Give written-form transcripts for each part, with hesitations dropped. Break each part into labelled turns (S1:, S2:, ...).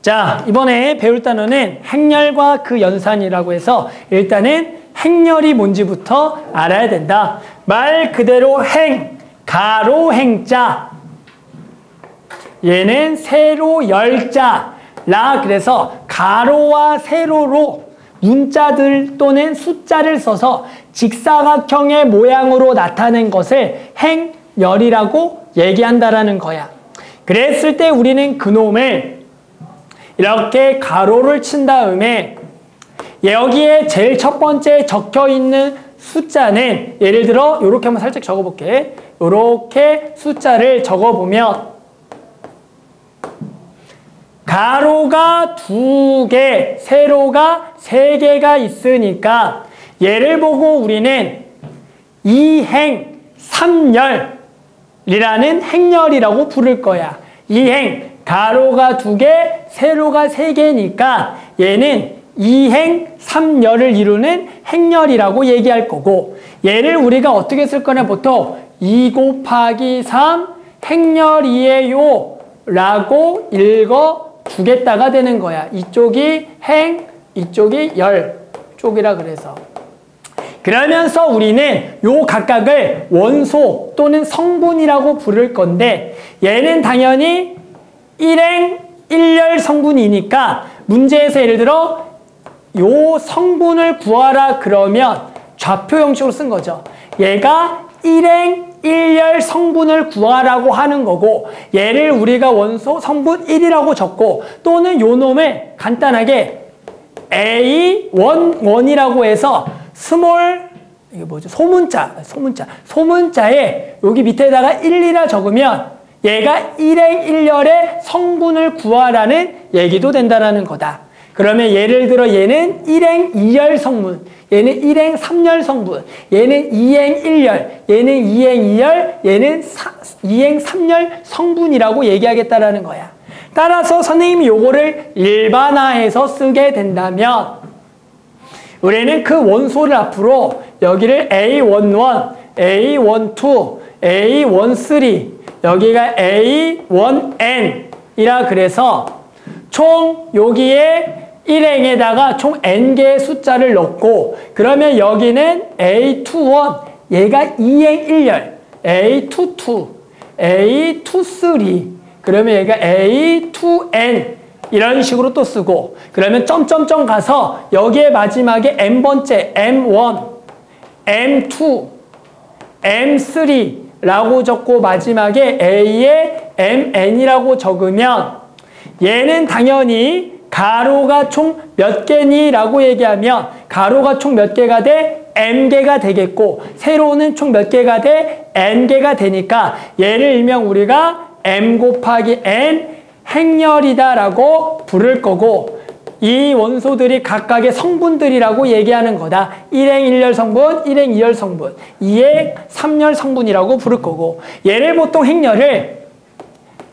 S1: 자, 이번에 배울 단어는 행렬과 그 연산이라고 해서 일단은 행렬이 뭔지부터 알아야 된다. 말 그대로 행, 가로 행자. 얘는 세로 열자. 라 그래서 가로와 세로로 문자들 또는 숫자를 써서 직사각형의 모양으로 나타낸 것을 행렬이라고 얘기한다라는 거야. 그랬을 때 우리는 그놈을 이렇게 가로를 친 다음에 여기에 제일 첫 번째 적혀 있는 숫자는 예를 들어 이렇게 한번 살짝 적어볼게. 이렇게 숫자를 적어보면 가로가 2개, 세로가 3개가 있으니까 얘를 보고 우리는 이행, 삼열이라는 행렬이라고 부를 거야. 이행, 가로가 2개, 세로가 3개니까 얘는 이행, 삼열을 이루는 행렬이라고 얘기할 거고 얘를 우리가 어떻게 쓸 거냐 보통 2 곱하기 3 행렬이에요 라고 읽어 주겠다가 되는 거야. 이쪽이 행, 이쪽이 열 쪽이라 그래서. 그러면서 우리는 요 각각을 원소 또는 성분이라고 부를 건데 얘는 당연히 일행, 일열 성분이니까 문제에서 예를 들어 요 성분을 구하라 그러면 좌표 형식으로 쓴 거죠. 얘가 일행, 일열 성분을 구하라고 하는 거고 얘를 우리가 원소 성분 1이라고 적고 또는 요 놈을 간단하게 A11이라고 해서 스몰 이게 뭐죠? 소문자에 여기 밑에다가 1이라 적으면 얘가 일행, 일열의 성분을 구하라는 얘기도 된다라는 거다. 그러면 예를 들어 얘는 일행, 이열 성분, 얘는 일행, 삼열 성분, 얘는 이행, 일열, 얘는 이행, 이열, 얘는 이행, 삼열 성분이라고 얘기하겠다라는 거야. 따라서 선생님이 요거를 일반화해서 쓰게 된다면 우리는 그 원소를 앞으로 여기를 A11, A12, A13, 여기가 A1N이라 그래서 총 여기에 일행에다가 총 n개의 숫자를 넣고 그러면 여기는 A21, 얘가 2행 1열, A22, A23, 그러면 얘가 A2N 이런 식으로 또 쓰고 그러면 점점점 가서 여기에 마지막에 n번째 M1, M2, M3라고 적고 마지막에 A에 MN이라고 적으면 얘는 당연히 가로가 총 몇 개니? 라고 얘기하면 가로가 총 몇 개가 돼? M개가 되겠고 세로는 총 몇 개가 돼? N개가 되니까 얘를 일명 우리가 M 곱하기 N 행렬이다 라고 부를 거고 이 원소들이 각각의 성분들이라고 얘기하는 거다. 1행 1열 성분, 1행 2열 성분, 2행 3열 성분이라고 부를 거고 얘를 보통 행렬을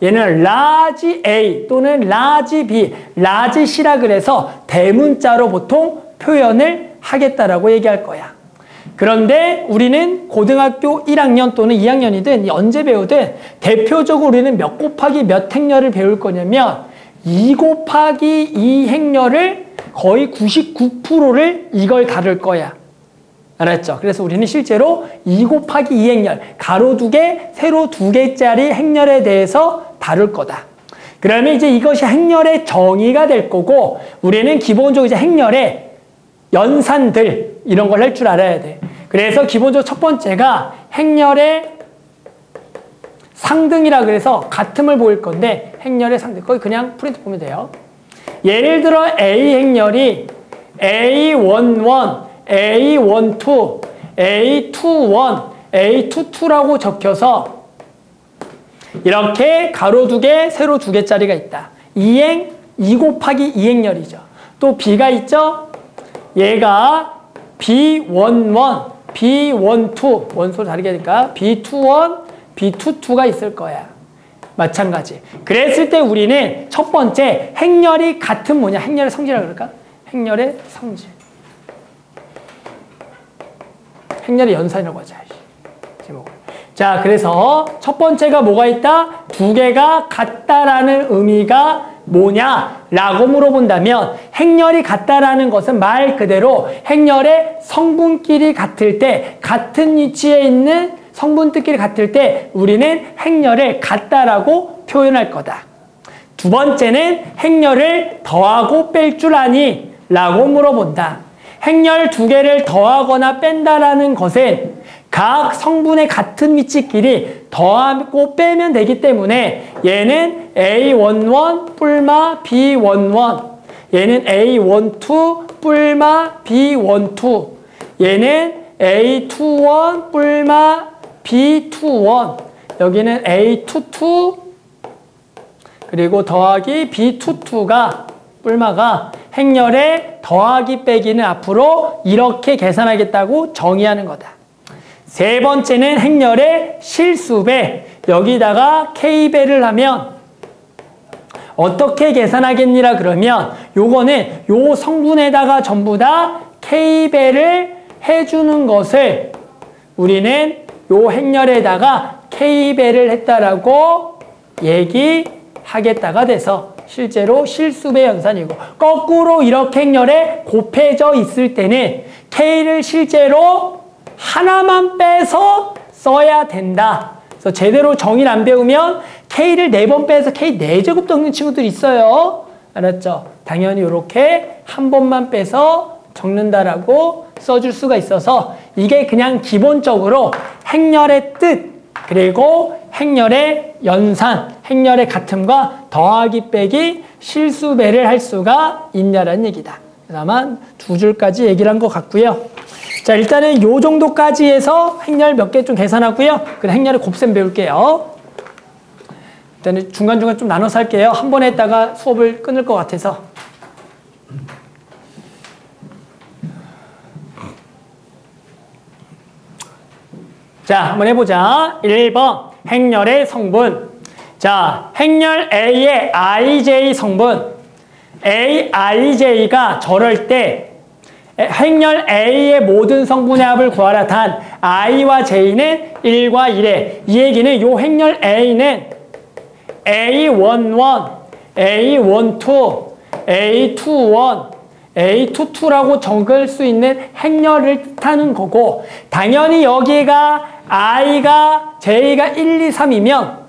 S1: 얘는 라지 A 또는 라지 B, 라지 C라 그래서 대문자로 보통 표현을 하겠다라고 얘기할 거야. 그런데 우리는 고등학교 1학년 또는 2학년이든 언제 배우든 대표적으로 우리는 몇 곱하기 몇 행렬을 배울 거냐면 2 곱하기 2 행렬을 거의 99%를 이걸 다룰 거야. 알았죠? 그래서 우리는 실제로 2 곱하기 2 행렬, 가로 2개, 세로 2개짜리 행렬에 대해서 다룰 거다. 그러면 이제 이것이 행렬의 정의가 될 거고 우리는 기본적으로 이제 행렬의 연산들 이런 걸 할 줄 알아야 돼. 그래서 기본적으로 첫 번째가 행렬의 상등이라 그래서 같음을 보일 건데 행렬의 상등. 거기 그냥 프린트 보면 돼요. 예를 들어 A 행렬이 A11, A12, A21, A22라고 적혀서 이렇게 가로 2개, 세로 2개짜리가 있다. 2행, 2 곱하기 2행렬이죠. 또 B가 있죠? 얘가 B11, B12, 원소 다르게 하니까 B21, B22가 있을 거야. 마찬가지. 그랬을 때 우리는 첫 번째 행렬이 같은 뭐냐? 행렬의 성질이라고 그럴까? 행렬의 성질. 행렬의 연산이라고 하자. 제목을. 자, 그래서 첫 번째가 뭐가 있다? 2개가 같다라는 의미가 뭐냐라고 물어본다면 행렬이 같다라는 것은 말 그대로 행렬의 성분끼리 같을 때 같은 위치에 있는 성분들끼리 같을 때 우리는 행렬을 같다라고 표현할 거다. 두 번째는 행렬을 더하고 뺄 줄 아니? 라고 물어본다. 행렬 두 개를 더하거나 뺀다라는 것은 각 성분의 같은 위치끼리 더하고 빼면 되기 때문에 얘는 A11 뿔마 B11, 얘는 A12 뿔마 B12, 얘는 A21 뿔마 B21, 여기는 A22 그리고 더하기 B22가 뿔마가 행렬의 더하기 빼기는 앞으로 이렇게 계산하겠다고 정의하는 거다. 세 번째는 행렬의 실수배. 여기다가 K배를 하면 어떻게 계산하겠니라 그러면 요거는 요 성분에다가 전부 다 K배를 해주는 것을 우리는 요 행렬에다가 K배를 했다라고 얘기하겠다가 돼서 실제로 실수배 연산이고, 거꾸로 이렇게 행렬에 곱해져 있을 때는 K를 실제로 하나만 빼서 써야 된다. 그래서 제대로 정의를 안 배우면 K를 4번 빼서 K 4제곱 적는 친구들이 있어요. 알았죠? 당연히 이렇게 한 번만 빼서 적는다라고 써줄 수가 있어서 이게 그냥 기본적으로 행렬의 뜻, 그리고 행렬의 연산, 행렬의 같음과 더하기 빼기 실수배를 할 수가 있냐라는 얘기다. 그래서 아마 2줄까지 얘기를 한 것 같고요. 자, 일단은 요 정도까지 해서 행렬 몇 개 좀 계산하고요. 그럼 행렬의 곱셈 배울게요. 일단은 중간중간 좀 나눠서 할게요. 한 번에 했다가 수업을 끊을 것 같아서. 자, 한번 해보자. 1번 행렬의 성분. 자, 행렬 A의 IJ 성분. AIJ가 저럴 때 행렬 A의 모든 성분의 합을 구하라 단 I와 J는 1과 1에, 이 얘기는 요 행렬 A는 A11, A12, A21, A22라고 적을 수 있는 행렬을 뜻하는 거고, 당연히 여기가 I가 J가 1, 2, 3이면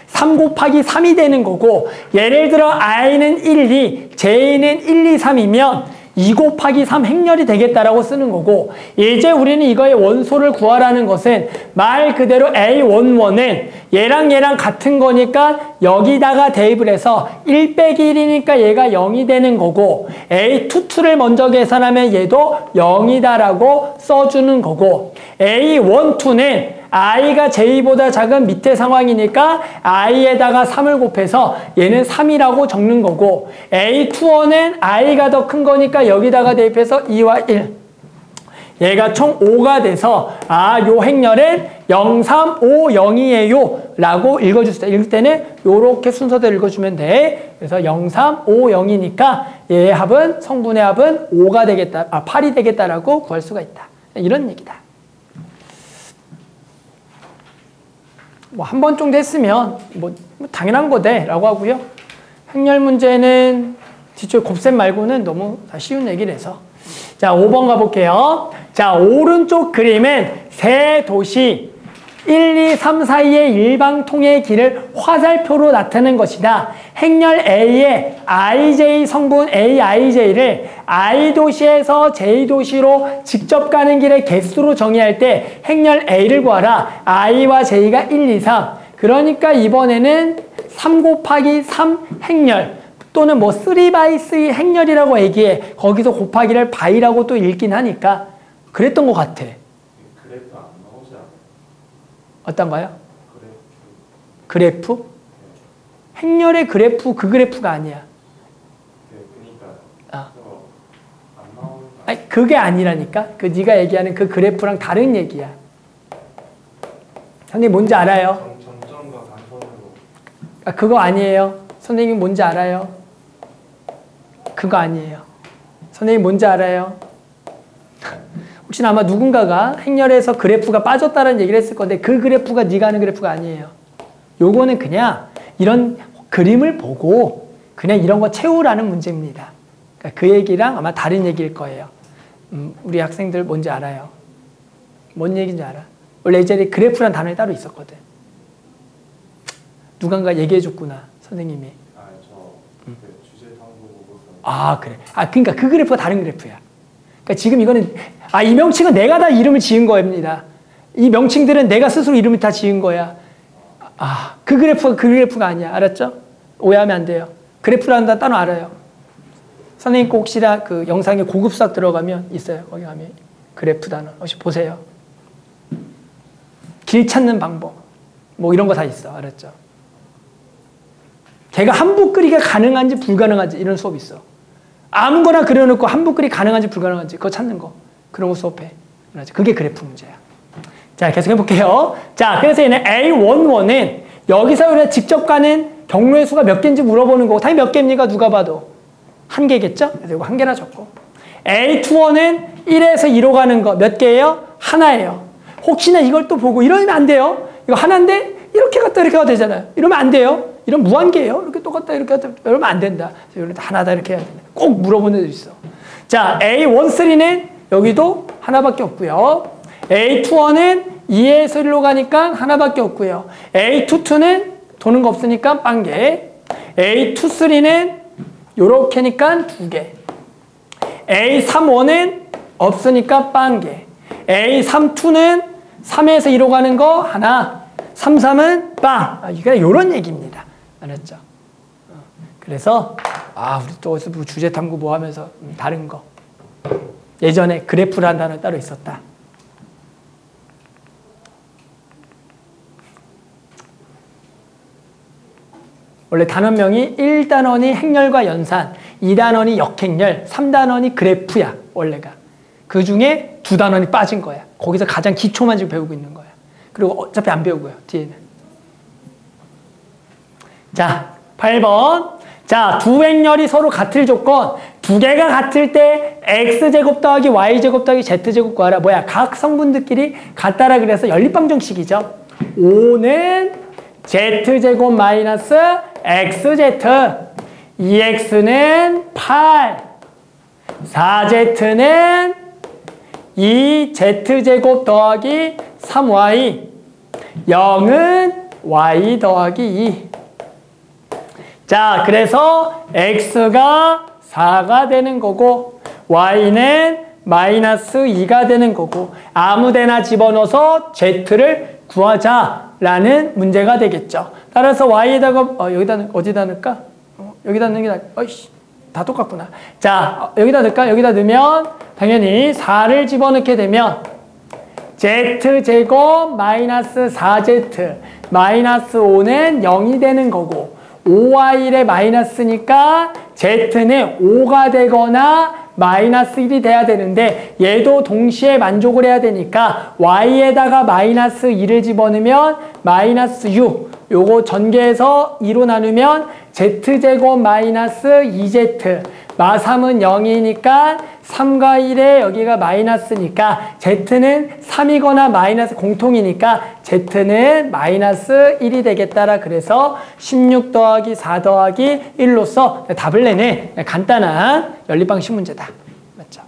S1: 3 곱하기 3이 되는 거고, 예를 들어 I는 1, 2, J는 1, 2, 3이면 2 곱하기 3 행렬이 되겠다라고 쓰는 거고, 이제 우리는 이거의 원소를 구하라는 것은 말 그대로 A11은 얘랑 같은 거니까 여기다가 대입을 해서 1 빼기 1이니까 얘가 0이 되는 거고, A22를 먼저 계산하면 얘도 0이다라고 써주는 거고, A12는 I가 J보다 작은 밑에 상황이니까 I에다가 3을 곱해서 얘는 3이라고 적는 거고, A21은 I가 더 큰 거니까 여기다가 대입해서 2와 1. 얘가 총 5가 돼서 요 행렬은 0, 3, 5, 0이에요 라고 읽어줄 수 있다. 읽을 때는 요렇게 순서대로 읽어주면 돼. 그래서 0, 3, 5, 0이니까 얘의 합은, 성분의 합은 5가 되겠다, 8이 되겠다라고 구할 수가 있다. 이런 얘기다. 뭐 한 번 정도 했으면 뭐 당연한 거대 라고 하고요. 행렬 문제는 뒤쪽 곱셈 말고는 너무 다 쉬운 얘기를 해서. 자, 5번 가볼게요. 자, 오른쪽 그림은 세 도시 1, 2, 3 사이의 일방통의 길을 화살표로 나타낸 것이다. 행렬 A의 IJ 성분 AIJ를 I도시에서 J도시로 직접 가는 길의 개수로 정의할 때 행렬 A를 구하라. I와 J가 1, 2, 3. 그러니까 이번에는 3 곱하기 3 행렬 또는 뭐 3x3 행렬이라고 얘기해. 거기서 곱하기를 바이라고 또 읽긴 하니까 그랬던 것 같아.
S2: 그래프 안 나오지 않아요?
S1: 어떤가요? 그래프? 행렬의 그래프, 그 그래프가 아니야.
S2: 그러니까 안 나오는.
S1: 아니, 그게 아니라니까. 그 네가 얘기하는 그 그래프랑 다른 얘기야. 선생님 뭔지 알아요?
S2: 점점과 단선으로.
S1: 그거 아니에요. 선생님 뭔지 알아요? 그거 아니에요. 선생님 뭔지 알아요? 혹시나 아마 누군가가 행렬에서 그래프가 빠졌다는 얘기를 했을 건데 그 그래프가 네가 아는 그래프가 아니에요. 요거는 그냥 이런 그림을 보고 그냥 이런 거 채우라는 문제입니다. 그러니까 그 얘기랑 아마 다른 얘기일 거예요. 우리 학생들 뭔지 알아요? 뭔 얘기인지 알아? 원래 예전에 그래프란 단어가 따로 있었거든. 누군가 얘기해 줬구나, 선생님이.
S2: 저 주제 탐구 보고서.
S1: 그래. 그러니까 그 그래프가 다른 그래프야. 그러니까 지금 이거는, 이 명칭은 내가 다 이름을 지은 겁니다. 이 명칭들은 내가 스스로 이름을 다 지은 거야. 그 그래프가 그 그래프가 아니야. 알았죠? 오해하면 안 돼요. 그래프라는 단어 따로 알아요. 선생님 꼭 혹시나 그 영상에 고급수학 들어가면 있어요. 거기 가면 그래프 단어. 혹시 보세요. 길 찾는 방법. 뭐 이런 거 다 있어. 알았죠? 걔가 한부 끓이가 가능한지 불가능한지 이런 수업 있어. 아무거나 그려놓고 한부 끓이 가능한지 불가능한지 그거 찾는 거. 그런 거 수업해. 그게 그래프 문제야. 자, 계속 해볼게요. 자, 그래서 얘는 A11은 여기서 우리가 직접 가는 경로의 수가 몇 개인지 물어보는 거고, 당연히 몇 개입니까? 누가 봐도. 한 개겠죠? 그래서 이거 한 개나 적고. A21은 1에서 2로 가는 거 몇 개예요? 하나예요. 혹시나 이걸 또 보고 이러면 안 돼요. 이거 하나인데 이렇게 갔다 이렇게 가도 되잖아요. 이러면 안 돼요. 이런 무한계예요. 이렇게 똑같다 이렇게 갔다 이러면 안 된다. 하나다 이렇게 해야 된다. 꼭 물어보는 애도 있어. 자, A13는 여기도 하나밖에 없고요. A21은 2에서 1로 가니까 하나밖에 없고요. A22는 도는 거 없으니까 빵개. A23는 요렇게니까 2개. A31은 없으니까 빵개. A32는 3에서 2로 가는 거 하나. 33은 빵. 이게 요런 얘기입니다. 알았죠? 그래서 우리 또 어디서 뭐 주제 탐구 뭐 하면서 다른 거. 예전에 그래프라는 단어 따로 있었다. 원래 단원명이 1단원이 행렬과 연산, 2단원이 역행렬, 3단원이 그래프야, 원래가. 그 중에 2단원이 빠진 거야. 거기서 가장 기초만 지금 배우고 있는 거야. 그리고 어차피 안 배우고요, 뒤에는. 자, 8번. 자, 두 행렬이 서로 같을 조건. 두 개가 같을 때 x제곱 더하기 y제곱 더하기 z제곱 구하라. 뭐야? 각 성분들끼리 같다라 그래서 연립방정식이죠. 5는 z제곱 마이너스 xz. 2x는 8. 4z는 2z제곱 더하기 3y. 0은 y 더하기 2. 자, 그래서 x가 4가 되는 거고 y는 마이너스 2가 되는 거고 아무데나 집어넣어서 z를 구하자라는 문제가 되겠죠. 따라서 y에다가 여기다 어디다 넣을까? 여기다 넣는 게 다 똑같구나. 자, 여기다 넣을까? 여기다 넣으면 당연히 4를 집어넣게 되면 z제곱 마이너스 4z 마이너스 5는 0이 되는 거고 5y의 마이너스니까 z는 5가 되거나 마이너스 1이 돼야 되는데 얘도 동시에 만족을 해야 되니까 y에다가 마이너스 2를 집어넣으면 마이너스 6. 요거 전개해서 2로 나누면 z제곱 마이너스 2z. 마3은 0이니까 3과 1에 여기가 마이너스니까 z는 3이거나 마이너스 공통이니까 z는 마이너스 1이 되겠다라 그래서 16 더하기 4 더하기 1로서 답을 내네. 간단한 연립방식 문제다. 맞죠?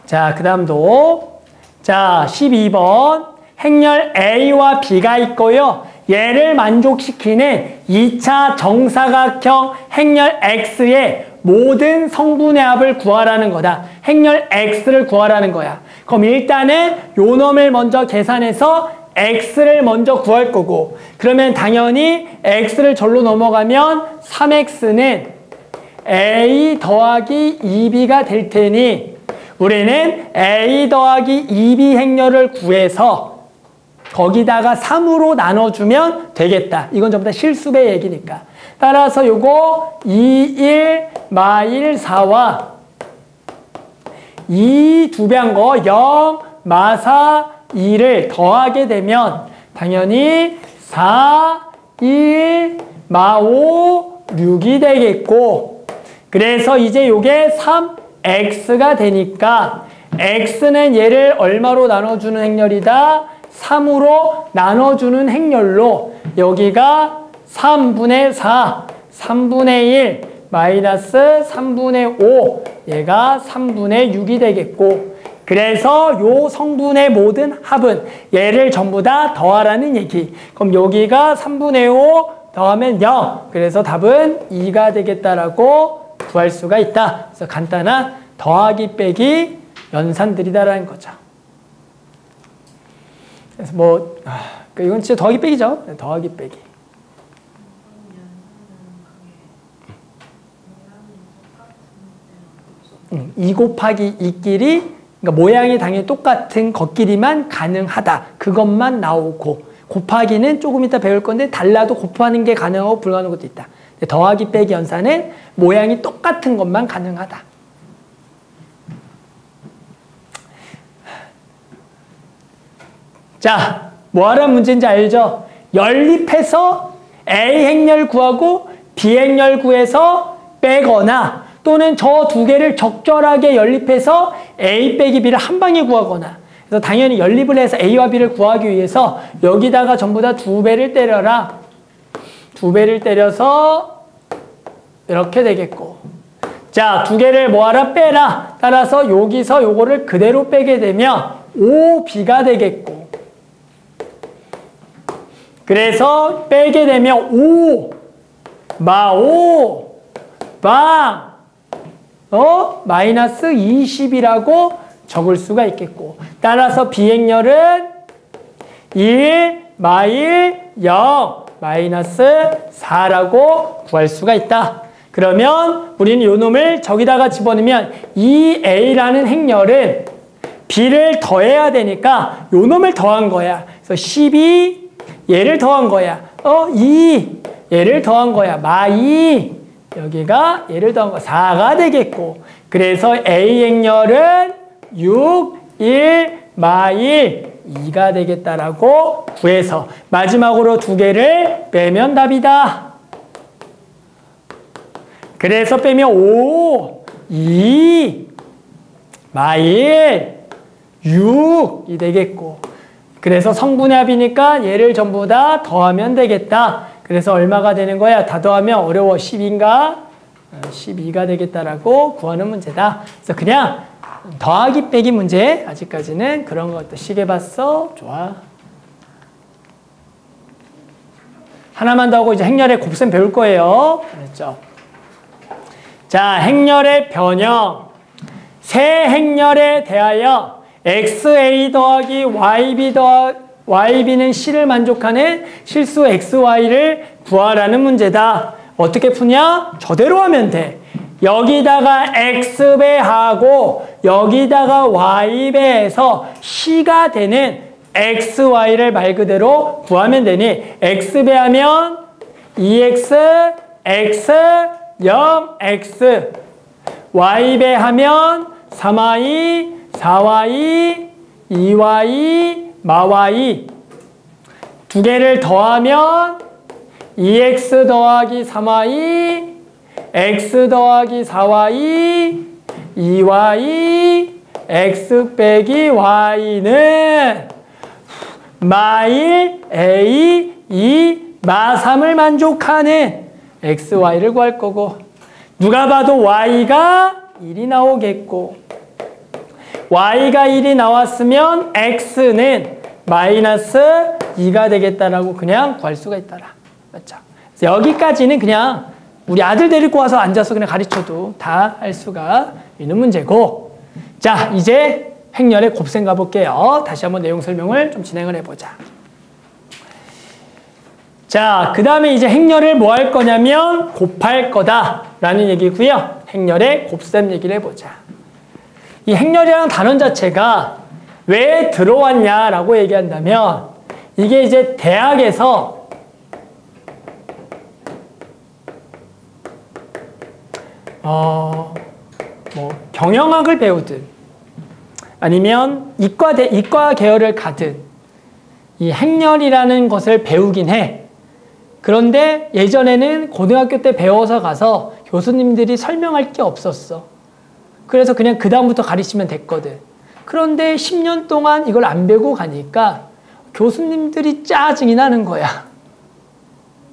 S1: 자, 그 다음도 자 12번 행렬 A와 B가 있고요. 얘를 만족시키는 2차 정사각형 행렬 X의 모든 성분의 합을 구하라는 거다. 행렬 X를 구하라는 거야. 그럼 일단은 요 놈을 먼저 계산해서 X를 먼저 구할 거고 그러면 당연히 X를 절로 넘어가면 3X는 A 더하기 2B가 될 테니 우리는 A 더하기 2B 행렬을 구해서 거기다가 3으로 나눠주면 되겠다. 이건 전부 다 실수배 얘기니까. 따라서 요거 2, 1, 마 1, 4와 2 두 배한 거 0, 마 4, 2를 더하게 되면 당연히 4, 1, 마 5, 6이 되겠고 그래서 이제 요게 3x가 되니까 x는 얘를 얼마로 나눠주는 행렬이다? 3으로 나눠주는 행렬로 여기가 3분의 4, 3분의 1, 마이너스 3분의 5, 얘가 3분의 6이 되겠고, 그래서 요 성분의 모든 합은 얘를 전부 다 더하라는 얘기. 그럼 여기가 3분의 5 더하면 0. 그래서 답은 2가 되겠다라고 구할 수가 있다. 그래서 간단한 더하기 빼기 연산들이다라는 거죠. 그래서 뭐 이건 진짜 더하기 빼기죠. 더하기 빼기. 2 곱하기 2끼리, 그러니까 모양이 당연히 똑같은 것끼리만 가능하다. 그것만 나오고, 곱하기는 조금 이따 배울 건데 달라도 곱하는 게 가능하고 불가능한 것도 있다. 더하기 빼기 연산은 모양이 똑같은 것만 가능하다. 자, 뭐하란 문제인지 알죠? 연립해서 A 행렬 구하고 B 행렬 구해서 빼거나, 또는 저 두 개를 적절하게 연립해서 A 빼기 B를 한 방에 구하거나. 그래서 당연히 연립을 해서 A와 B를 구하기 위해서 여기다가 전부 다 2배를 때려라. 2배를 때려서 이렇게 되겠고, 자, 2개를 뭐하라? 빼라. 따라서 여기서 요거를 그대로 빼게 되면 5B가 되겠고, 그래서 빼게 되면 5, 마오, 방, 마이너스 20이라고 적을 수가 있겠고, 따라서 비행렬은 1, 마일, 0, 마이너스 4라고 구할 수가 있다. 그러면 우리는 요 놈을 저기다가 집어넣으면 2a라는 행렬은 b를 더해야 되니까 요 놈을 더한 거야. 그래서 12, 얘를 더한 거야. 2, 얘를 더한 거야. 마2, 여기가 얘를 더한 거 4가 되겠고, 그래서 A 행렬은 6, 1, 마1, 2가 되겠다라고 구해서 마지막으로 2개를 빼면 답이다. 그래서 빼면 5, 2, 마1, 6이 되겠고, 그래서 성분의 합이니까 얘를 전부 다 더하면 되겠다. 그래서 얼마가 되는 거야? 다 더하면 어려워. 10인가? 12가 되겠다라고 구하는 문제다. 그래서 그냥 더하기 빼기 문제, 아직까지는 그런 것도 시계 봤어? 좋아. 하나만 더 하고 이제 행렬의 곱셈 배울 거예요. 그랬죠? 자, 행렬의 변형. 세 행렬에 대하여 XA 더하기 YB YB는 C를 만족하는 실수 XY를 구하라는 문제다. 어떻게 푸냐? 저대로 하면 돼. 여기다가 X배하고 여기다가 Y배해서 C가 되는 XY를 말 그대로 구하면 되니, X배하면 2X, X, 0X, Y배하면 3Y, 4Y, 2Y, 마Y. 2개를 더하면 2X 더하기 3Y, X 더하기 4Y, 2Y, X 빼기 Y는 마1, A, 2, 마3을 만족하는 XY를 구할 거고, 누가 봐도 Y가 1이 나오겠고, Y가 1이 나왔으면 X는 마이너스 2가 되겠다라고 그냥 구할 수가 있더라. 맞죠? 여기까지는 그냥 우리 아들 데리고 와서 앉아서 그냥 가르쳐도 다 할 수가 있는 문제고, 자, 이제 행렬의 곱셈 가볼게요. 다시 한번 내용 설명을 좀 진행을 해보자. 자, 그 다음에 이제 행렬을 뭐 할 거냐면 곱할 거다라는 얘기고요. 행렬의 곱셈 얘기를 해보자. 이 행렬이라는 단원 자체가 왜 들어왔냐라고 얘기한다면, 이게 이제 대학에서 뭐 경영학을 배우든 아니면 이과 계열을 가든 이 행렬이라는 것을 배우긴 해. 그런데 예전에는 고등학교 때 배워서 가서 교수님들이 설명할 게 없었어. 그래서 그냥 그 다음부터 가르치면 됐거든. 그런데 10년 동안 이걸 안 배우고 가니까 교수님들이 짜증이 나는 거야.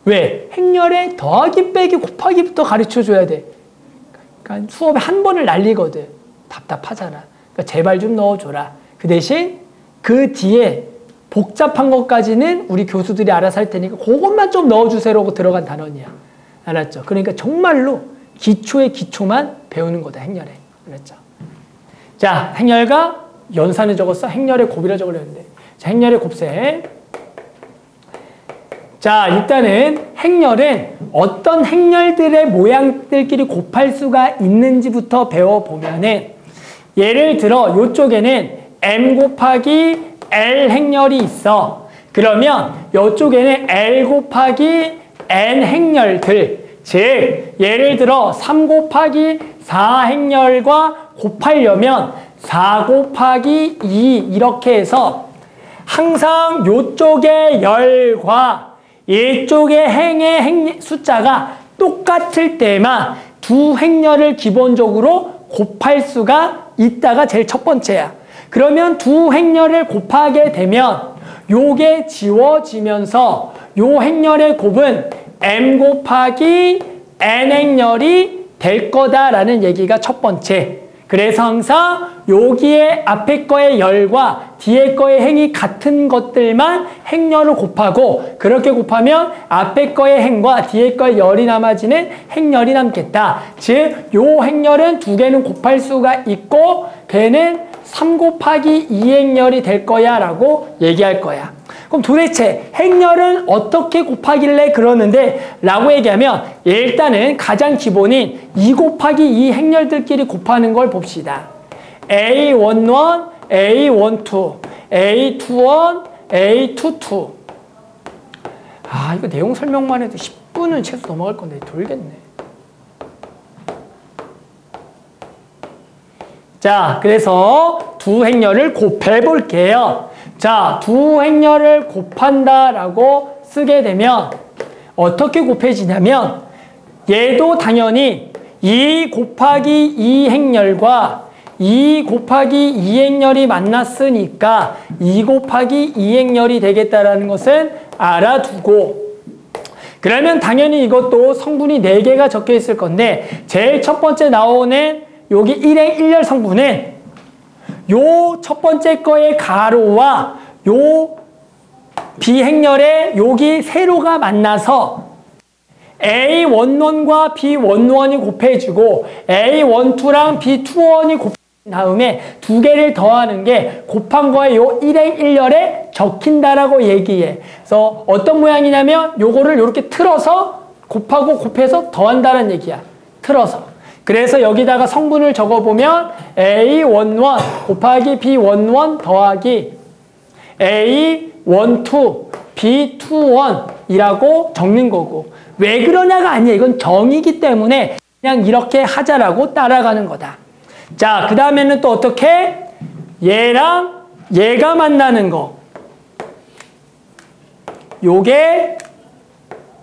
S1: 왜? 행렬에 더하기 빼기 곱하기부터 가르쳐줘야 돼. 그러니까 수업에 한 번을 날리거든. 답답하잖아. 그러니까 제발 좀 넣어줘라. 그 대신 그 뒤에 복잡한 것까지는 우리 교수들이 알아서 할 테니까 그것만 좀 넣어주세요라고 들어간 단원이야. 알았죠? 그러니까 정말로 기초의 기초만 배우는 거다. 행렬에. 알았죠? 자, 행렬과 연산을 적었어. 행렬의 곱이라 적으려는데. 자, 행렬의 곱셈. 자, 일단은 행렬은 어떤 행렬들의 모양들끼리 곱할 수가 있는지부터 배워보면은, 예를 들어 이쪽에는 m 곱하기 l 행렬이 있어. 그러면 이쪽에는 l 곱하기 n 행렬들, 즉 예를 들어 3 곱하기 4 행렬과 곱하려면 4 곱하기 2 이렇게 해서 항상 이쪽의 열과 이쪽의 행의 숫자가 똑같을 때만 두 행렬을 기본적으로 곱할 수가 있다가 제일 첫 번째야. 그러면 두 행렬을 곱하게 되면 요게 지워지면서 요 행렬의 곱은 m 곱하기 n 행렬이 될 거다라는 얘기가 첫 번째. 그래서 항상 여기에 앞에 거의 열과 뒤에 거의 행이 같은 것들만 행렬을 곱하고, 그렇게 곱하면 앞에 거의 행과 뒤에 거의 열이 남아지는 행렬이 남겠다. 즉, 요 행렬은 두 개는 곱할 수가 있고 걔는 3 곱하기 2 행렬이 될 거야 라고 얘기할 거야. 그럼 도대체 행렬은 어떻게 곱하길래 그러는데 라고 얘기하면, 일단은 가장 기본인 2 곱하기 2 행렬들끼리 곱하는 걸 봅시다. A11, A12, A21, A22. 아, 이거 내용 설명만 해도 10분은 최소 넘어갈 건데 돌겠네. 자, 그래서 두 행렬을 곱해 볼게요. 자, 두 행렬을 곱한다라고 쓰게 되면 어떻게 곱해지냐면, 얘도 당연히 2 곱하기 2 행렬과 2 곱하기 2 행렬이 만났으니까 2 곱하기 2 행렬이 되겠다라는 것은 알아두고, 그러면 당연히 이것도 성분이 4개가 적혀 있을 건데, 제일 첫 번째 나오는 여기 1행 1열 성분은 요 첫 번째 거의 가로와 요 비행렬에 여기 세로가 만나서 A11과 B11이 곱해지고 A12랑 B21이 곱해진 다음에 두 개를 더하는 게 곱한 거에 요 1행 1열에 적힌다라고 얘기해. 그래서 어떤 모양이냐면 요거를 이렇게 틀어서 곱하고 곱해서 더한다는 얘기야. 틀어서. 그래서 여기다가 성분을 적어보면 A11 곱하기 B11 더하기 A12 B21이라고 적는 거고, 왜 그러냐가 아니야. 이건 정이기 때문에 그냥 이렇게 하자라고 따라가는 거다. 자, 그 다음에는 또 어떻게? 얘랑 얘가 만나는 거. 요게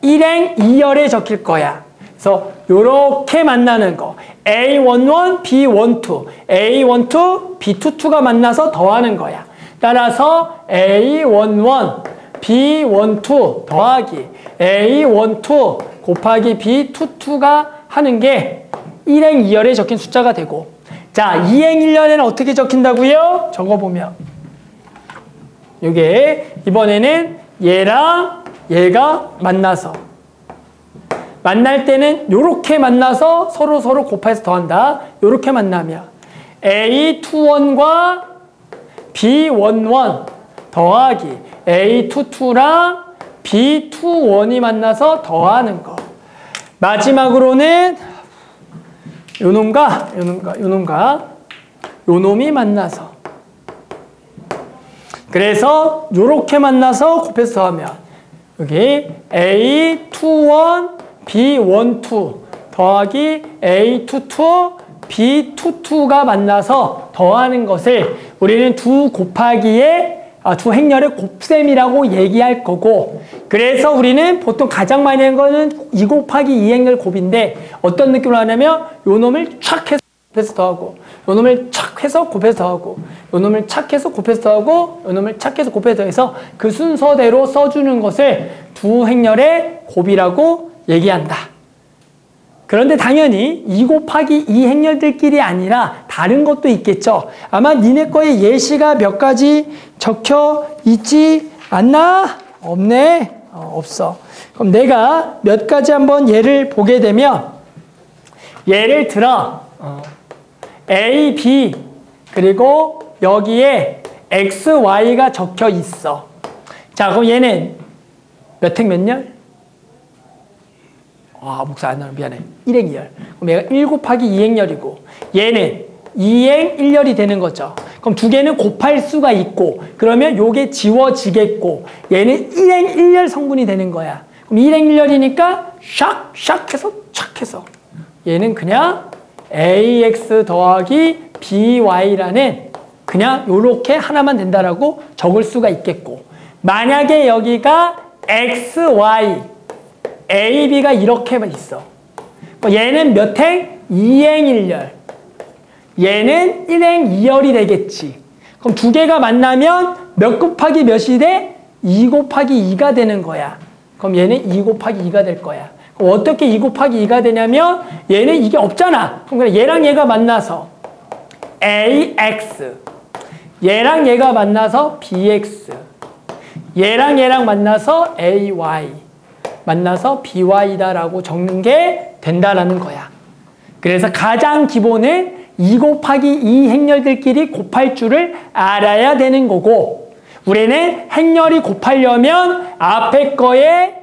S1: 1행 2열에 적힐 거야. 그래서 요렇게 만나는 거. A11, B12, A12, B22가 만나서 더하는 거야. 따라서 A11, B12 더하기 A12 곱하기 B22가 하는 게 1행 2열에 적힌 숫자가 되고, 자, 2행 1열에는 어떻게 적힌다고요? 적어보면 이게 이번에는 얘랑 얘가 만나서, 만날 때는 요렇게 만나서 서로 곱해서 더한다. 요렇게 만나면 A21과 B11 더하기 A22랑 B21이 만나서 더하는 거. 마지막으로는 요놈과 요놈이 만나서, 그래서 요렇게 만나서 곱해서 더하면 여기 A21 B12 더하기 A22 B22가 만나서 더하는 것을 우리는 두 행렬의 곱셈이라고 얘기할 거고, 그래서 우리는 보통 가장 많이 하는 거는 2 곱하기 2 행렬 곱인데 어떤 느낌으로 하냐면 요 놈을 촥 해서 곱해서 더하고, 요 놈을 착 해서 곱해서 더하고, 요 놈을 착 해서 곱해서 더하고, 요 놈을 착 해서 곱해서 더해서 그 순서대로 써주는 것을 두 행렬의 곱이라고 얘기한다. 그런데 당연히 2 곱하기 2 행렬들끼리 아니라 다른 것도 있겠죠. 아마 니네 거에 예시가 몇 가지 적혀 있지 않나? 없네? 없어. 그럼 내가 몇 가지 한번 예를 보게 되면, 예를 들어 A, B 그리고 여기에 X, Y가 적혀 있어. 자, 그럼 얘는 몇 행 몇 열? 목사 안 나와. 미안해. 1행 2열. 그럼 얘가 1 곱하기 2행열이고 얘는 2행 1열이 되는 거죠. 그럼 두 개는 곱할 수가 있고 그러면 요게 지워지겠고 얘는 1행 1열 성분이 되는 거야. 그럼 1행 1열이니까 샥 해서 착 해서 얘는 그냥 AX 더하기 BY라는 그냥 요렇게 하나만 된다라고 적을 수가 있겠고 만약에 여기가 XY AB가 이렇게만 있어. 얘는 몇 행? 2행 1열. 얘는 1행 2열이 되겠지. 그럼 두 개가 만나면 몇 곱하기 몇이 돼? 2 곱하기 2가 되는 거야. 그럼 얘는 2 곱하기 2가 될 거야. 그럼 어떻게 2 곱하기 2가 되냐면 얘는 이게 없잖아. 그럼 그냥 얘랑 얘가 만나서 AX 얘랑 얘가 만나서 BX 얘랑 얘랑 만나서 AY 만나서 BY다라고 적는 게 된다라는 거야. 그래서 가장 기본은 2 곱하기 2 행렬들끼리 곱할 줄을 알아야 되는 거고 우리는 행렬이 곱하려면 앞에 거의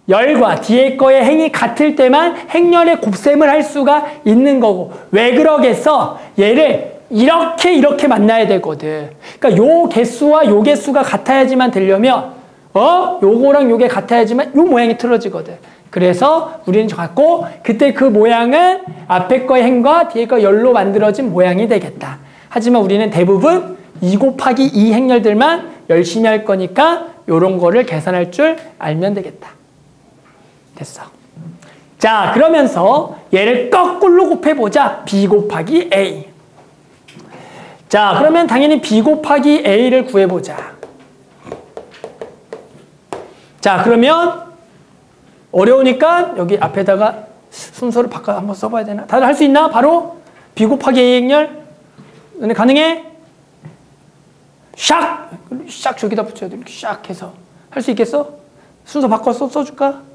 S1: 열과 뒤에 거의 행이 같을 때만 행렬의 곱셈을 할 수가 있는 거고 왜 그러겠어? 얘를 이렇게 만나야 되거든. 그러니까 요 개수와 요 개수가 같아야지만 되려면 요거랑 요게 같아야지만 요 모양이 틀어지거든. 그래서 우리는 갖고 그때 그 모양은 앞에 거의 행과 뒤에 거 열로 만들어진 모양이 되겠다. 하지만 우리는 대부분 2 곱하기 2 행렬들만 열심히 할 거니까 요런 거를 계산할 줄 알면 되겠다. 됐어. 자, 그러면서 얘를 거꾸로 곱해보자. B 곱하기 A. 자, 그러면 당연히 B 곱하기 A를 구해보자. 자, 그러면 어려우니까 여기 앞에다가 순서를 바꿔 한번 써봐야 되나? 다들 할 수 있나? 바로 B 곱하기 A 행렬? 너네 가능해? 샥 저기다 붙여야 돼. 이렇게 샥 해서. 할 수 있겠어? 순서 바꿔 써줄까?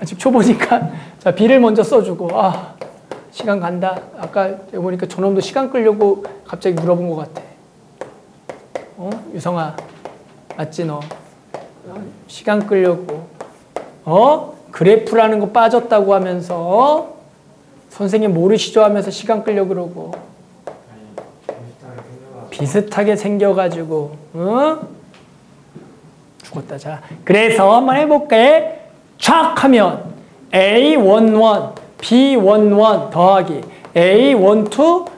S1: 아직 초보니까. 자, B를 먼저 써주고. 시간 간다. 아까 보니까 저놈도 시간 끌려고 갑자기 물어본 것 같아. 유성아. 맞지 너? 시간 끌려고. 그래프라는 거 빠졌다고 하면서 선생님 모르시죠 하면서 시간 끌려고 그러고. 비슷하게 생겨가지고. 죽었다. 자, 그래서 한번 해볼게. 촥 하면 A11, B11 더하기 A12,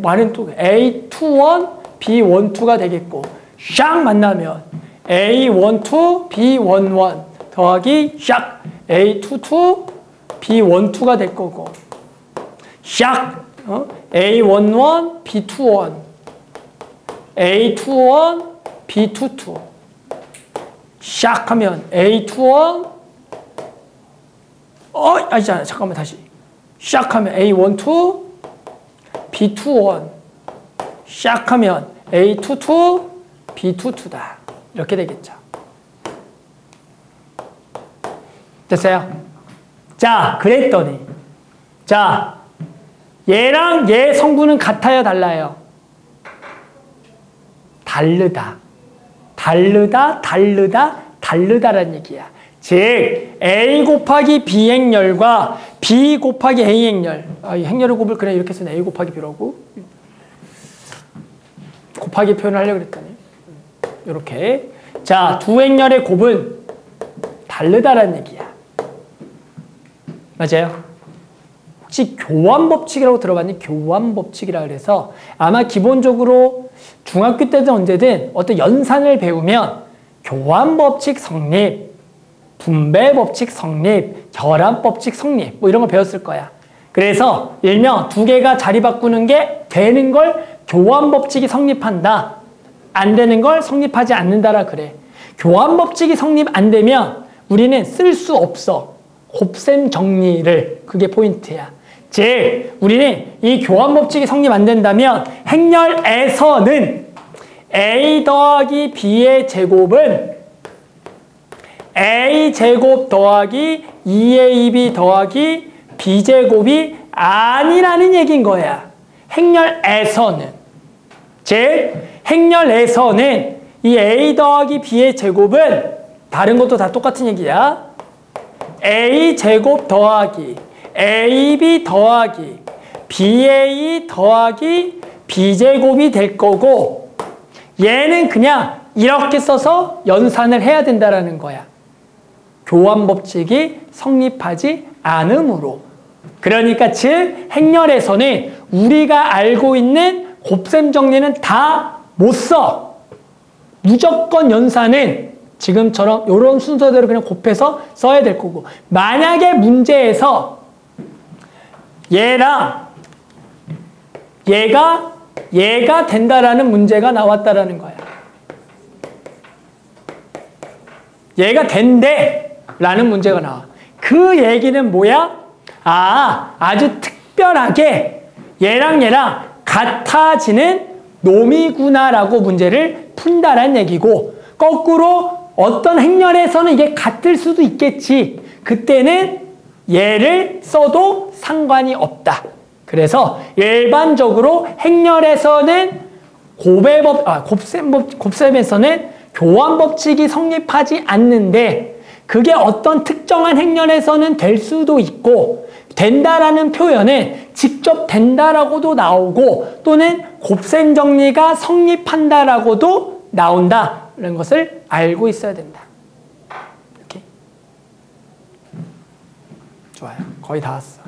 S1: 말은 또 A21, B12가 되겠고 샥 만나면 A12, B11 더하기 샥 A22, B12가 될 거고 샥 A11, B21 A21, B22 샥 하면 A21 아니잖아. 잠깐만 다시 샥 하면 A12, B21 샥 하면 A22, B22다. 이렇게 되겠죠. 됐어요? 자, 그랬더니 자, 얘랑 얘 성분은 같아요, 달라요? 다르다라는 얘기야. 즉 A 곱하기 B 행렬과 B 곱하기 A 행렬. 이 행렬의 곱을 그냥 이렇게 쓰네. A 곱하기 B라고. 곱하기 표현을 하려고 그랬더니 이렇게. 자, 두 행렬의 곱은 다르다라는 얘기야. 맞아요? 혹시 교환법칙이라고 들어봤니? 교환법칙이라 그래서 아마 기본적으로 중학교 때든 언제든 어떤 연산을 배우면 교환법칙 성립, 분배법칙 성립, 결합법칙 성립 뭐 이런 거 배웠을 거야. 그래서 일명 두 개가 자리 바꾸는 게 되는 걸 교환법칙이 성립한다. 안 되는 걸 성립하지 않는다라 그래. 교환법칙이 성립 안 되면 우리는 쓸 수 없어. 곱셈 정리를. 그게 포인트야. 즉 우리는 이 교환법칙이 성립 안 된다면 행렬에서는 a 더하기 b의 제곱은 a 제곱 더하기 2ab 더하기 b제곱이 아니라는 얘기인 거야. 행렬에서는. 즉 행렬에서는 이 a 더하기 b의 제곱은 다른 것도 다 똑같은 얘기야. a 제곱 더하기 ab 더하기 ba 더하기 b제곱이 될 거고 얘는 그냥 이렇게 써서 연산을 해야 된다라는 거야. 교환법칙이 성립하지 않으므로. 그러니까 즉 행렬에서는 우리가 알고 있는 곱셈 정리는 다 못 써. 무조건 연산은 지금처럼 이런 순서대로 그냥 곱해서 써야 될 거고 만약에 문제에서 얘랑 얘가 된다라는 문제가 나왔다라는 거야. 얘가 된대 라는 문제가 나와. 그 얘기는 뭐야? 아주 특별하게 얘랑 같아지는 놈이구나라고 문제를 푼다라는 얘기고 거꾸로 어떤 행렬에서는 이게 같을 수도 있겠지. 그때는 얘를 써도 상관이 없다. 그래서 일반적으로 행렬에서는 곱셈에서는 교환법칙이 성립하지 않는데 그게 어떤 특정한 행렬에서는 될 수도 있고 된다라는 표현은 직접 된다라고도 나오고 또는 곱셈 정리가 성립한다라고도 나온다라는 것을 알고 있어야 된다. 이렇게. 좋아요. 거의 다 왔어.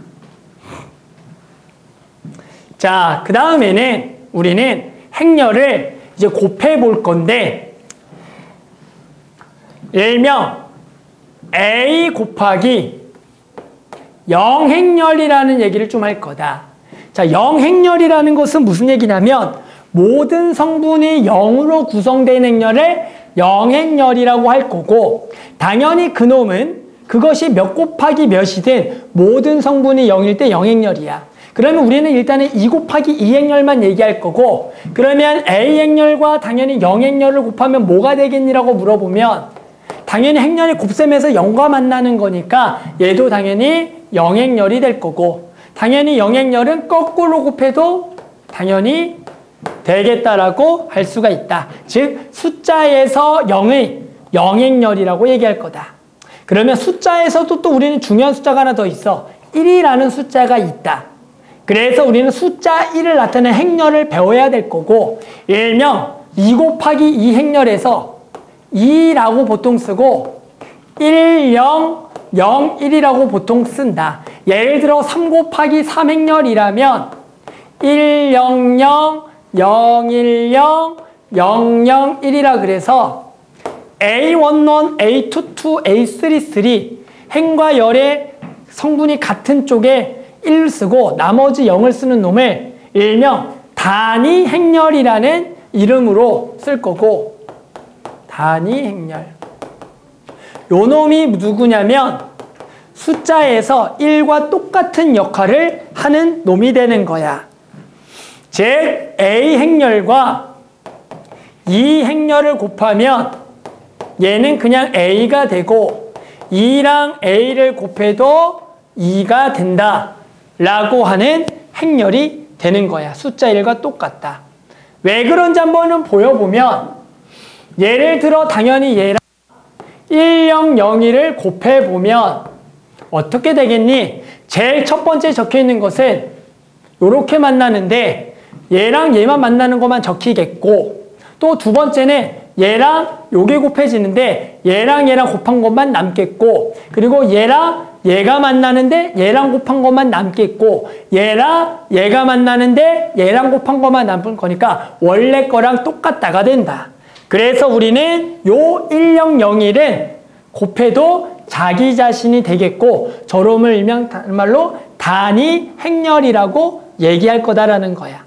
S1: 자, 그 다음에는 우리는 행렬을 이제 곱해 볼 건데 일명 a 곱하기 0행렬이라는 얘기를 좀 할 거다. 자, 0행렬이라는 것은 무슨 얘기냐면 모든 성분이 0으로 구성된 행렬을 0행렬이라고 할 거고 당연히 그놈은 그것이 몇 곱하기 몇이든 모든 성분이 0일 때 0행렬이야. 그러면 우리는 일단은 2 곱하기 2행렬만 얘기할 거고 그러면 a행렬과 당연히 0행렬을 곱하면 뭐가 되겠니라고 물어보면 당연히 행렬이 곱셈에서 0과 만나는 거니까 얘도 당연히 0행렬이 될 거고 당연히 0행렬은 거꾸로 곱해도 당연히 되겠다라고 할 수가 있다. 즉 숫자에서 0의 0행렬이라고 얘기할 거다. 그러면 숫자에서도 또 우리는 중요한 숫자가 하나 더 있어. 1이라는 숫자가 있다. 그래서 우리는 숫자 1을 나타내는 행렬을 배워야 될 거고 일명 2 곱하기 2 행렬에서 2라고 보통 쓰고 1, 0, 0, 1이라고 보통 쓴다. 예를 들어 3 곱하기 3 행렬이라면 1, 0, 0, 0, 1, 0, 0, 0, 1이라 그래서 A11, A22, A33 행과 열의 성분이 같은 쪽에 1을 쓰고 나머지 0을 쓰는 놈을 일명 단위 행렬이라는 이름으로 쓸 거고 단위 행렬. 요 놈이 누구냐면 숫자에서 1과 똑같은 역할을 하는 놈이 되는 거야. 즉 A 행렬과 E 행렬을 곱하면 얘는 그냥 A가 되고 2랑 A를 곱해도 2가 된다 라고 하는 행렬이 되는 거야. 숫자 1과 똑같다. 왜 그런지 한번 보여보면 예를 들어 당연히 얘랑 1, 0, 0, 1을 곱해보면 어떻게 되겠니? 제일 첫 번째 적혀있는 것은 이렇게 만나는데 얘랑 얘만 만나는 것만 적히겠고 또 두 번째는 얘랑 요게 곱해지는데 얘랑 곱한 것만 남겠고 그리고 얘랑 얘가 만나는데 얘랑 곱한 것만 남겠고 얘랑 얘가 만나는데 얘랑 곱한 것만 남은 거니까 원래 거랑 똑같다가 된다. 그래서 우리는 요 1, 0, 0, 1은 곱해도 자기 자신이 되겠고 저놈을 일명 다른 말로 단위 행렬이라고 얘기할 거다라는 거야.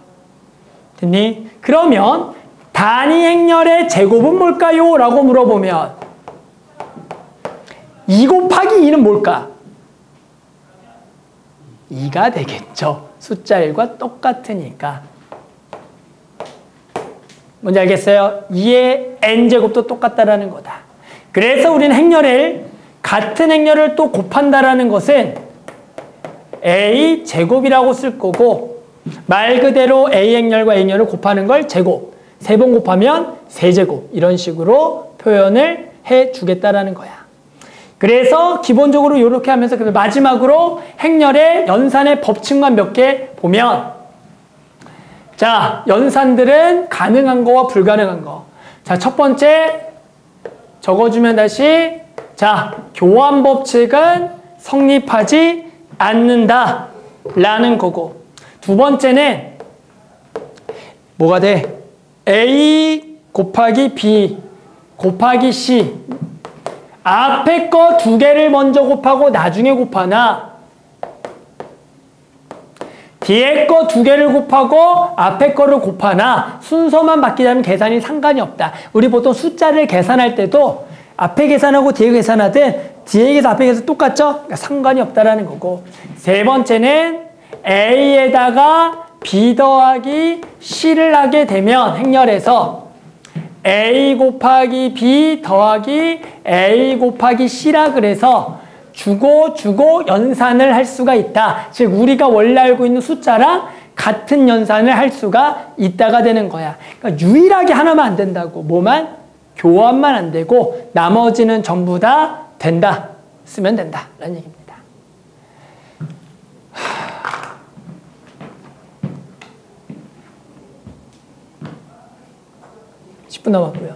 S1: 됐니? 그러면 단위 행렬의 제곱은 뭘까요? 라고 물어보면 2 곱하기 2는 뭘까? 2가 되겠죠. 숫자 1과 똑같으니까. 뭔지 알겠어요? 2의 n제곱도 똑같다라는 거다. 그래서 우리는 행렬을 같은 행렬을 또 곱한다라는 것은 a 제곱이라고 쓸 거고 말 그대로 a 행렬과 a 행렬을 곱하는 걸 제곱. 3번 곱하면 세제곱. 이런 식으로 표현을 해 주겠다라는 거야. 그래서 기본적으로 이렇게 하면서 마지막으로 행렬의 연산의 법칙만 몇 개 보면 자, 연산들은 가능한 거와 불가능한 거. 자, 첫 번째 적어주면 다시 자, 교환 법칙은 성립하지 않는다 라는 거고 두 번째는 뭐가 돼? A 곱하기 B 곱하기 C 앞에 거 2개를 먼저 곱하고 나중에 곱하나 뒤에 거 2개를 곱하고 앞에 거를 곱하나 순서만 바뀌자면 계산이 상관이 없다. 우리 보통 숫자를 계산할 때도 앞에 계산하고 뒤에 계산하든 뒤에 계산 앞에 계산 똑같죠? 그러니까 상관이 없다라는 거고 세 번째는 A에다가 B 더하기 C를 하게 되면 행렬에서 A 곱하기 B 더하기 A 곱하기 C라 그래서 주고 연산을 할 수가 있다. 즉 우리가 원래 알고 있는 숫자랑 같은 연산을 할 수가 있다가 되는 거야. 그러니까 유일하게 하나만 안 된다고. 뭐만? 교환만 안 되고 나머지는 전부 다 된다. 쓰면 된다. 라는 얘기입니다. 10분 남았고요.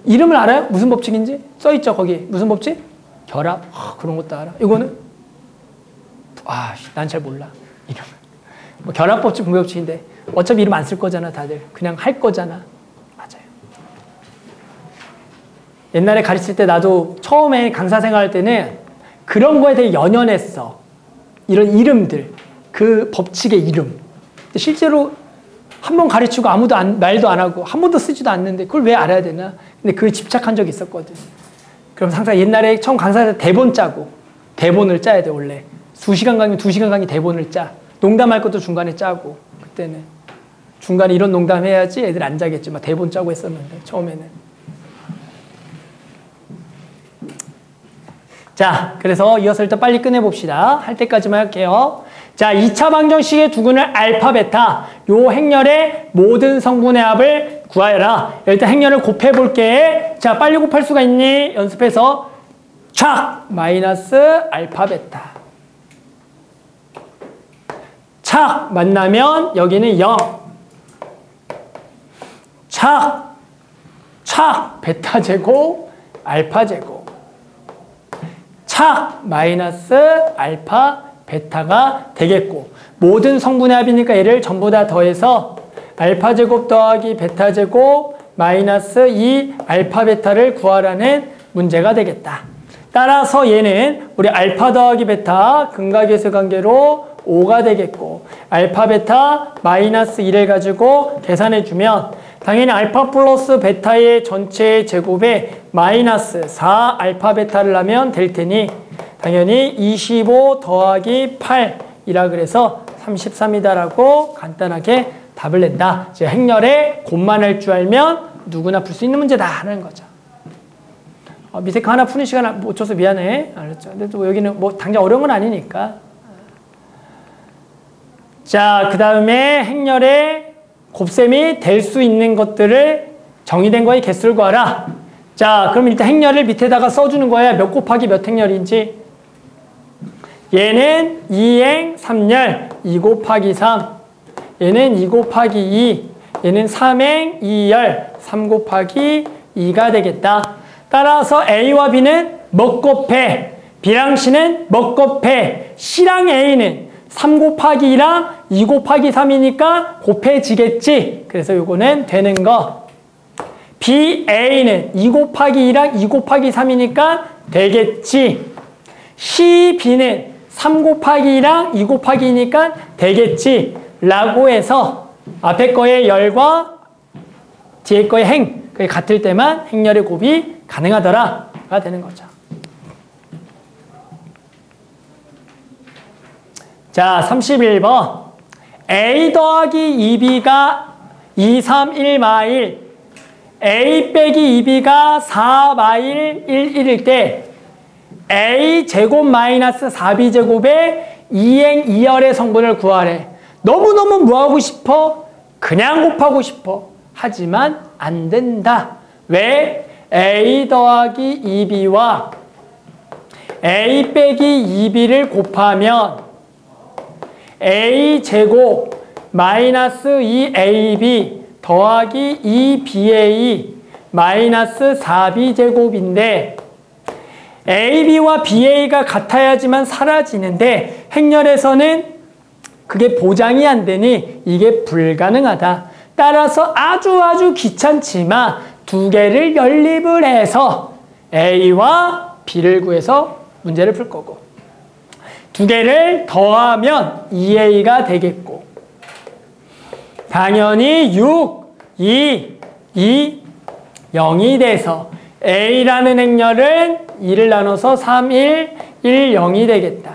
S1: 이름을 알아요? 무슨 법칙인지? 써있죠, 거기. 무슨 법칙? 결합. 그런 것도 알아. 이거는? 난 잘 몰라. 이름. 뭐 결합 법칙, 분배 법칙인데 어차피 이름 안 쓸 거잖아, 다들. 그냥 할 거잖아. 맞아요. 옛날에 가르칠 때 나도 처음에 강사 생활할 때는 그런 거에 되게 연연했어. 이런 이름들. 그 법칙의 이름. 근데 실제로 한 번 가르치고 아무도 말도 안 하고 한 번도 쓰지도 않는데 그걸 왜 알아야 되나? 근데 그걸 집착한 적이 있었거든. 그럼 항상 옛날에 처음 강사할 때 대본 짜고 대본을 짜야 돼 원래. 2시간 강의 2시간 강의 대본을 짜. 농담할 것도 중간에 짜고 그때는 중간에 이런 농담 해야지 애들 안 자겠지. 막 대본 짜고 했었는데 처음에는. 자, 그래서 이어서 일단 빨리 끝내봅시다. 할 때까지만 할게요. 자, 2차 방정식의 두근을 알파, 베타 요 행렬의 모든 성분의 합을 구하여라. 일단 행렬을 곱해볼게. 자, 빨리 곱할 수가 있니? 연습해서 착! 마이너스 알파, 베타 착! 만나면 여기는 0 착! 착! 베타 제곱, 알파 제곱 착! 마이너스 알파, 베타가 되겠고 모든 성분의 합이니까 얘를 전부 다 더해서 알파 제곱 더하기 베타 제곱 마이너스 2 알파 베타를 구하라는 문제가 되겠다. 따라서 얘는 우리 알파 더하기 베타 근각계수 관계로 5가 되겠고 알파 베타 마이너스 2를 가지고 계산해주면 당연히 알파 플러스 베타의 전체 제곱에 마이너스 4 알파 베타를 하면 될 테니 당연히 25 더하기 8이라 그래서 33이다라고 간단하게 답을 낸다. 이제 행렬에 곱만 할 줄 알면 누구나 풀 수 있는 문제다 하는 거죠. 밑에 거 하나 푸는 시간 못 줘서 미안해. 알았죠? 근데 또 여기는 뭐 당장 어려운 건 아니니까. 자, 그 다음에 행렬에 곱셈이 될 수 있는 것들을 정의된 거의 개수를 구하라. 자, 그럼 일단 행렬을 밑에다가 써주는 거야. 몇 곱하기 몇 행렬인지. 얘는 2행 3열 2 곱하기 3. 얘는 2 곱하기 2. 얘는 3행 2열 3 곱하기 2가 되겠다. 따라서 A와 B는 몇 곱해? B랑 C는 몇 곱해? C랑 A는 3 곱하기 2랑 2 곱하기 3이니까 곱해지겠지. 그래서 요거는 되는 거. BA는 2 곱하기 2랑 2 곱하기 3이니까 되겠지. CB는 3 곱하기 2랑 2 곱하기 2니까 되겠지 라고 해서 앞에 거의 열과 뒤에 거의 행, 그게 같을 때만 행렬의 곱이 가능하더라가 되는 거죠. 자, 31번. A 더하기 2B가 2, 3, 1 마일, A 빼기 2B가 4 마일 1, 1일 때 A 제곱 마이너스 4B 제곱의 2행 2열의 성분을 구하래. 너무너무 뭐 하고 싶어? 그냥 곱하고 싶어. 하지만 안 된다. 왜? A 더하기 2B와 A 빼기 2B를 곱하면 A 제곱 마이너스 2AB 더하기 2BA 마이너스 4B 제곱인데 AB와 BA가 같아야지만 사라지는데 행렬에서는 그게 보장이 안 되니 이게 불가능하다. 따라서 아주 귀찮지만 두 개를 연립을 해서 A와 B를 구해서 문제를 풀 거고 두 개를 더하면 2A가 되겠고 당연히 6, 2, 0이 돼서 A라는 행렬은 2를 나눠서 3, 1, 0이 되겠다.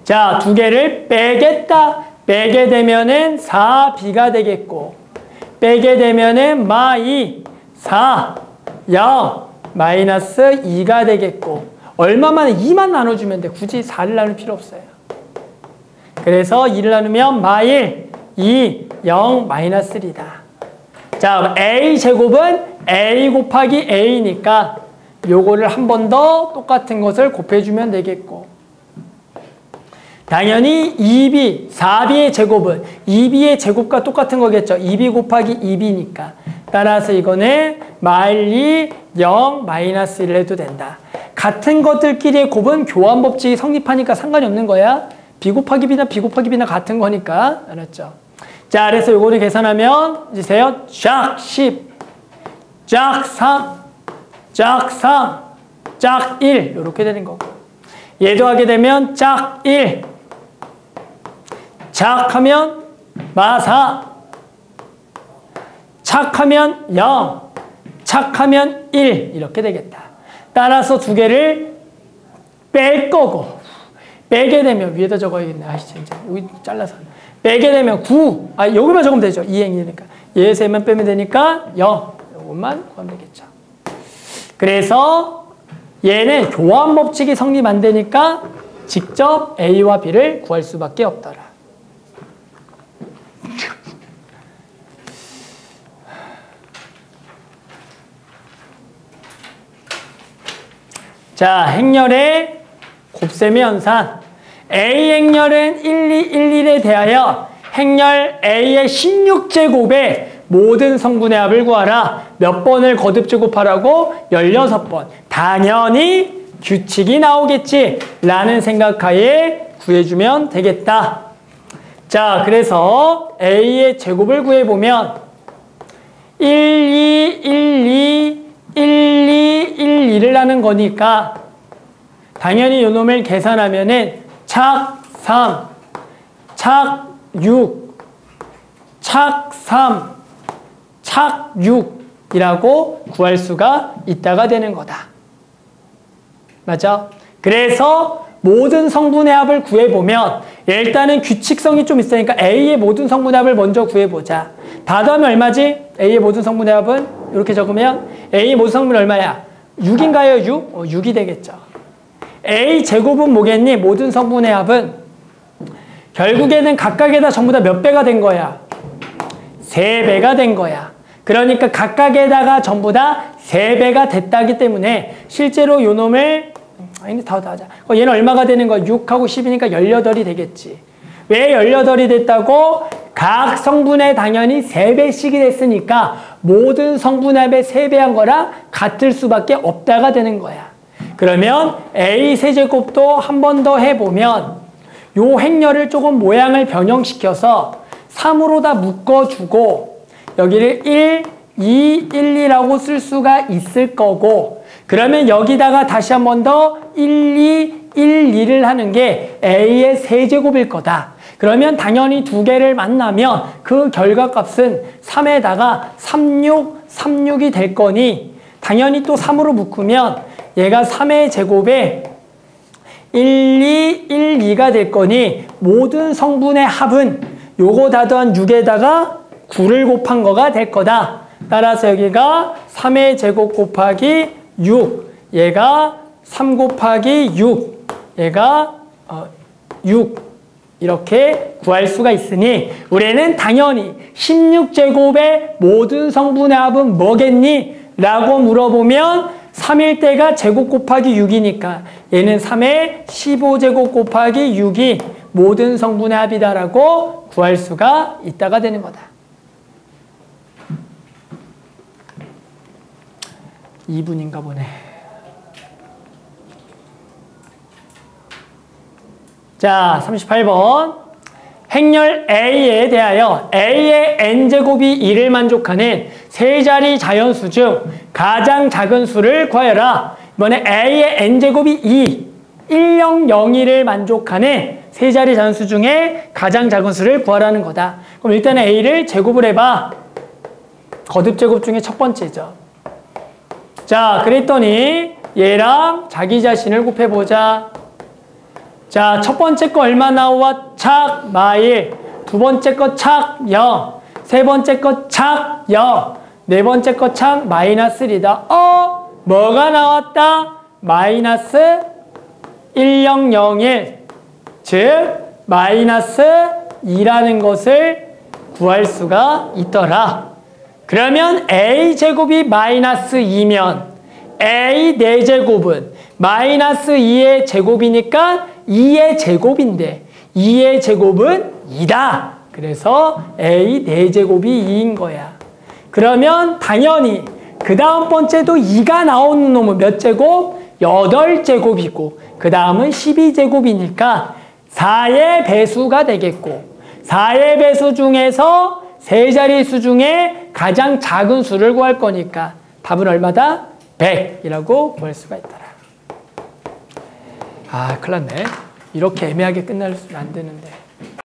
S1: 자, 두 개를 빼겠다. 빼게 되면은 4B가 되겠고 빼게 되면은 마2, 4, 0, 마이너스 2가 되겠고 얼마만 2만 나눠주면 돼. 굳이 4를 나눌 필요 없어요. 그래서 2를 나누면 마1, 2, 0, 마이너스 1이다. 자, A 제곱은 A 곱하기 A니까 요거를 한 번 더 똑같은 것을 곱해주면 되겠고 당연히 2B, 4B의 제곱은 2B의 제곱과 똑같은 거겠죠. 2B 곱하기 2B니까. 따라서 이거는 마1, 2, 0, 마이너스 1을 해도 된다. 같은 것들끼리의 곱은 교환 법칙이 성립하니까 상관이 없는 거야. B 곱하기 B나 B 곱하기 B나 같은 거니까. 알았죠? 자, 그래서 요거를 계산하면 주세요. 짝 10, 짝 3, 짝 3, 짝 1 이렇게 되는 거고 얘도 하게 되면 짝 1, 착하면 마4, 착하면 0, 착하면 1 이렇게 되겠다. 따라서 두 개를 뺄 거고 빼게 되면 위에다 적어야겠네. 아이씨 진짜 여기 잘라서 빼게 되면 9, 여기만 적으면 되죠. 2행이니까 얘 세만 빼면 되니까 0 이것만 구하면 되겠죠. 그래서 얘는 교환 법칙이 성립 안 되니까 직접 A와 B를 구할 수밖에 없더라. 자, 행렬의 곱셈의 연산. A 행렬은 1, 2, 1, 1에 대하여 행렬 A의 16제곱의 모든 성분의 합을 구하라. 몇 번을 거듭 제곱하라고? 16번. 당연히 규칙이 나오겠지 라는 생각하에 구해주면 되겠다. 자, 그래서 A의 제곱을 구해보면 1, 2, 1, 2, 1, 2, 1, 2를 하는 거니까 당연히 요놈을 계산하면은 착 3, 착 6, 착 3, 착 6이라고 구할 수가 있다가 되는 거다. 맞아? 그래서 모든 성분의 합을 구해보면 일단은 규칙성이 좀 있으니까 A의 모든 성분의 합을 먼저 구해보자. 다 더하면 얼마지? A의 모든 성분의 합은 이렇게 적으면 A의 모든 성분이 얼마야? 6인가요? 6? 6이 되겠죠. A 제곱은 뭐겠니? 모든 성분의 합은 결국에는 각각에다 전부 다 몇 배가 된 거야? 3배가 된 거야. 그러니까 각각에다가 전부 다 3배가 됐다기 때문에 실제로 요 놈을 다 하자. 얘는 얼마가 되는 거야? 6하고 10이니까 18이 되겠지. 왜 18이 됐다고? 각 성분에 당연히 3배씩이 됐으니까 모든 성분의 합의 3배한 거랑 같을 수밖에 없다가 되는 거야. 그러면 A 세제곱도 한 번 더 해보면 요 행렬을 조금 모양을 변형시켜서 3으로 다 묶어주고 여기를 1, 2, 1, 2라고 쓸 수가 있을 거고 그러면 여기다가 다시 한 번 더 1, 2, 1, 2를 하는 게 A의 세제곱일 거다. 그러면 당연히 두 개를 만나면 그 결과값은 3에다가 36, 36이 될 거니 당연히 또 3으로 묶으면 얘가 3의 제곱에 1, 2, 1, 2가 될 거니 모든 성분의 합은 요거 다 더한 6에다가 9를 곱한 거가 될 거다. 따라서 여기가 3의 제곱 곱하기 6, 얘가 3 곱하기 6, 얘가 6 이렇게 구할 수가 있으니 우리는 당연히 16제곱의 모든 성분의 합은 뭐겠니? 라고 물어보면 3일 때가 제곱 곱하기 6이니까 얘는 3의 15제곱 곱하기 6이 모든 성분의 합이다라고 구할 수가 있다가 되는 거다. 2분인가 보네. 자, 38번. 행렬 A에 대하여 A의 n제곱이 2를 만족하는 세 자리 자연수 중 가장 작은 수를 구하여라. 이번에 A의 n제곱이 2, 1, 0, 0, 1을 만족하는 세 자리 자연수 중에 가장 작은 수를 구하라는 거다. 그럼 일단 A를 제곱을 해봐. 거듭제곱 중에 첫 번째죠. 자, 그랬더니 얘랑 자기 자신을 곱해보자. 자, 첫 번째 거 얼마 나와? 착, 마일. 두 번째 거 착, 0. 세 번째 거 착, 0. 네 번째 거 착, 마이너스 1이다. 뭐가 나왔다? 마이너스 1, 0, 0, 1. 즉, 마이너스 2라는 것을 구할 수가 있더라. 그러면 A제곱이 마이너스 2면 A 4제곱은 마이너스 2의 제곱이니까 2의 제곱인데 2의 제곱은 2다. 그래서 A 4제곱이 2인 거야. 그러면 당연히 그 다음 번째도 2가 나오는 놈은 몇 제곱? 8제곱이고 그 다음은 12제곱이니까 4의 배수가 되겠고 4의 배수 중에서 세 자릿수 중에 가장 작은 수를 구할 거니까 답은 얼마다? 100이라고 구할 수가 있더라. 아, 큰일 났네. 이렇게 애매하게 끝날 수는 안 되는데.